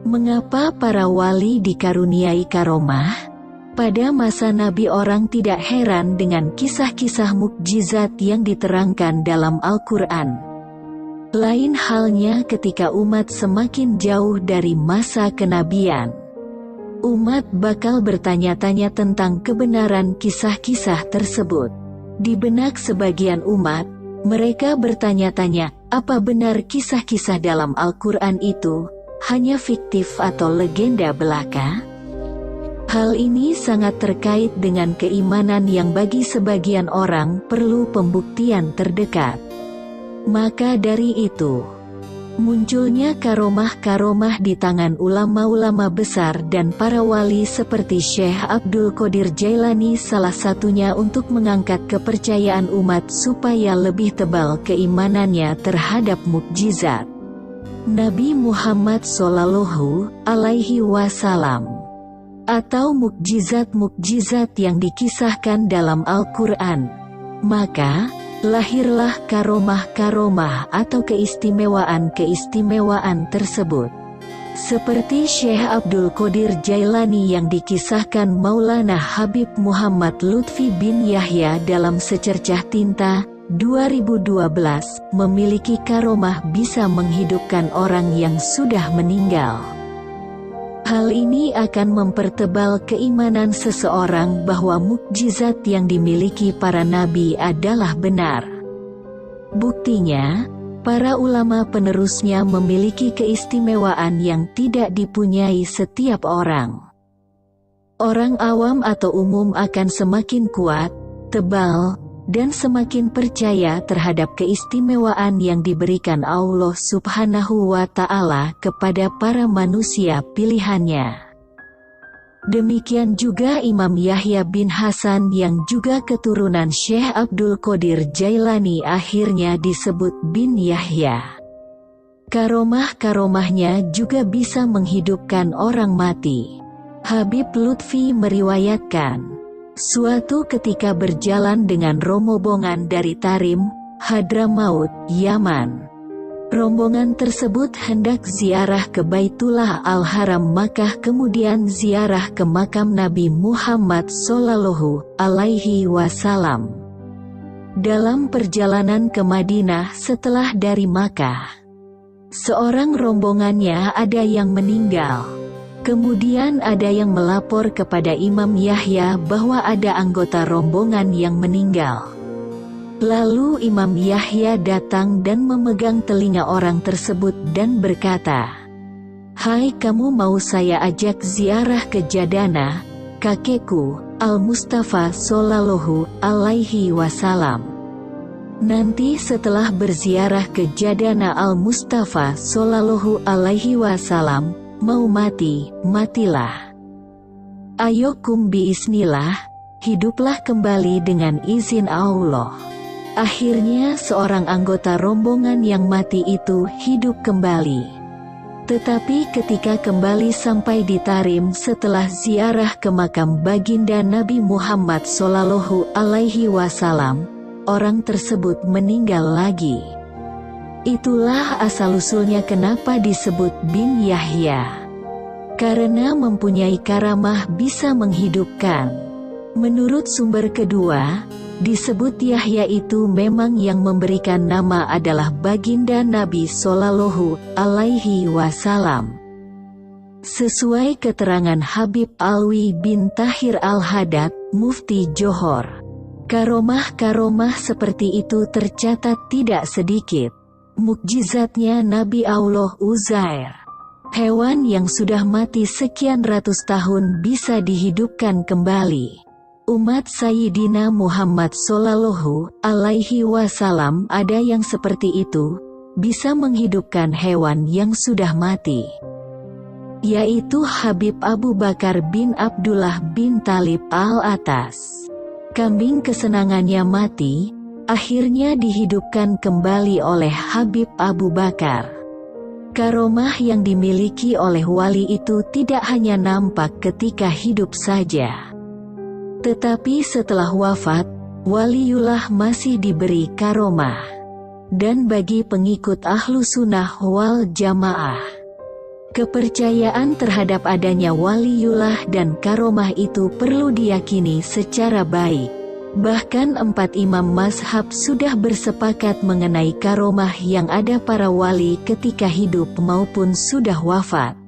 Mengapa para wali dikaruniai karomah? Pada masa Nabi orang tidak heran dengan kisah-kisah mukjizat yang diterangkan dalam Al-Quran. Lain halnya ketika umat semakin jauh dari masa kenabian. Umat bakal bertanya-tanya tentang kebenaran kisah-kisah tersebut. Di benak sebagian umat, mereka bertanya-tanya, apa benar kisah-kisah dalam Al-Quran itu hanya fiktif atau legenda belaka? Hal ini sangat terkait dengan keimanan yang bagi sebagian orang perlu pembuktian terdekat. Maka dari itu, munculnya karomah-karomah di tangan ulama-ulama besar dan para wali seperti Syekh Abdul Qadir Jailani salah satunya untuk mengangkat kepercayaan umat supaya lebih tebal keimanannya terhadap mukjizat Nabi Muhammad Shallallahu Alaihi Wasallam, atau mukjizat-mukjizat yang dikisahkan dalam Al-Quran. Maka, lahirlah karomah-karomah atau keistimewaan-keistimewaan tersebut. Seperti Syekh Abdul Qadir Jailani yang dikisahkan Maulana Habib Muhammad Lutfi bin Yahya dalam Secercah Tinta, 2012, memiliki karomah bisa menghidupkan orang yang sudah meninggal. Hal ini akan mempertebal keimanan seseorang bahwa mukjizat yang dimiliki para nabi adalah benar. Buktinya, para ulama penerusnya memiliki keistimewaan yang tidak dipunyai setiap orang. Orang awam atau umum akan semakin kuat, tebal, dan semakin percaya terhadap keistimewaan yang diberikan Allah Subhanahu wa Ta'ala kepada para manusia pilihannya. Demikian juga Imam Yahya bin Hasan yang juga keturunan Syekh Abdul Qadir Jailani akhirnya disebut bin Yahya. Karomah-karomahnya juga bisa menghidupkan orang mati. Habib Lutfi meriwayatkan, suatu ketika berjalan dengan rombongan dari Tarim, Hadramaut, Yaman. Rombongan tersebut hendak ziarah ke Baitullah Al-Haram Makkah kemudian ziarah ke makam Nabi Muhammad Shallallahu Alaihi Wasallam. Dalam perjalanan ke Madinah setelah dari Makkah, seorang rombongannya ada yang meninggal. Kemudian ada yang melapor kepada Imam Yahya bahwa ada anggota rombongan yang meninggal. Lalu Imam Yahya datang dan memegang telinga orang tersebut dan berkata, "Hai, kamu mau saya ajak ziarah ke Jadana, kakekku, Al-Mustafa Shallallahu Alaihi Wasallam. Nanti setelah berziarah ke Jadana Al-Mustafa Shallallahu Alaihi Wasallam, mau mati, matilah. Ayo biiznillah, hiduplah kembali dengan izin Allah." Akhirnya seorang anggota rombongan yang mati itu hidup kembali. Tetapi ketika kembali sampai di Tarim setelah ziarah ke makam baginda Nabi Muhammad Shallallahu Alaihi Wasallam, orang tersebut meninggal lagi. Itulah asal-usulnya kenapa disebut bin Yahya. Karena mempunyai karamah bisa menghidupkan. Menurut sumber kedua, disebut Yahya itu memang yang memberikan nama adalah baginda Nabi Shallallahu Alaihi Wasallam. Sesuai keterangan Habib Alwi bin Tahir Al-Haddad, Mufti Johor, karomah-karomah seperti itu tercatat tidak sedikit. Mukjizatnya Nabi Allah Uzair, hewan yang sudah mati sekian ratus tahun bisa dihidupkan kembali. Umat Sayyidina Muhammad Shallallahu Alaihi Wasallam ada yang seperti itu, bisa menghidupkan hewan yang sudah mati, yaitu Habib Abu Bakar bin Abdullah bin Talib Al-Atas. Kambing kesenangannya mati, akhirnya dihidupkan kembali oleh Habib Abu Bakar. Karomah yang dimiliki oleh wali itu tidak hanya nampak ketika hidup saja, tetapi setelah wafat, waliullah masih diberi karomah. Dan bagi pengikut Ahlu Sunnah wal Jamaah, Kepercayaan terhadap adanya waliullah dan karomah itu perlu diyakini secara baik. Bahkan 4 imam mazhab sudah bersepakat mengenai karomah yang ada para wali ketika hidup maupun sudah wafat.